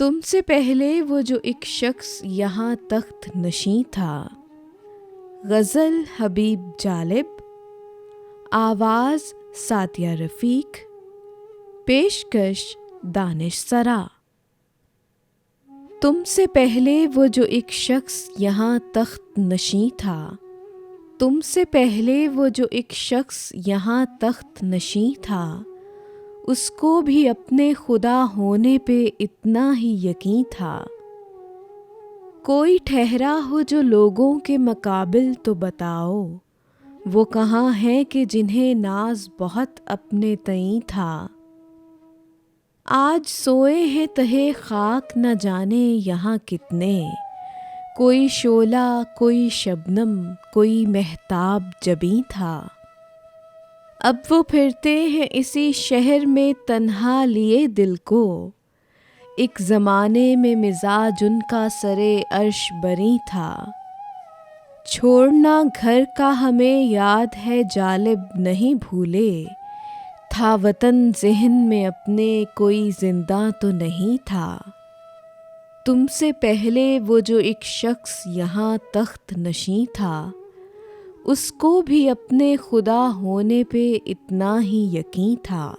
तुमसे पहले वो जो एक शख्स यहाँ तख्त नशीं था। गज़ल हबीब जालिब, आवाज़ सादिया रफ़ीक, पेशकश दानिश सरा। तुमसे पहले वो जो एक शख्स यहाँ तख्त नशीं था। तुमसे पहले वो जो एक शख्स यहाँ तख्त नशीं था, उसको भी अपने खुदा होने पे इतना ही यकीन था। कोई ठहरा हो जो लोगों के मुकाबिल तो बताओ, वो कहाँ हैं कि जिन्हें नाज बहुत अपने तईं था। आज सोए हैं तहे खाक न जाने यहाँ कितने, कोई शोला कोई शबनम कोई महताब जबीं था। अब वो फिरते हैं इसी शहर में तन्हा लिए दिल को, एक ज़माने में मिजाज उनका सरे अर्श बरी था। छोड़ना घर का हमें याद है जालिब नहीं भूले, था वतन ज़हन में अपने कोई जिंदा तो नहीं था। तुमसे पहले वो जो एक शख्स यहाँ तख्त नशीं था, उसको भी अपने खुदा होने पे इतना ही यकीन था।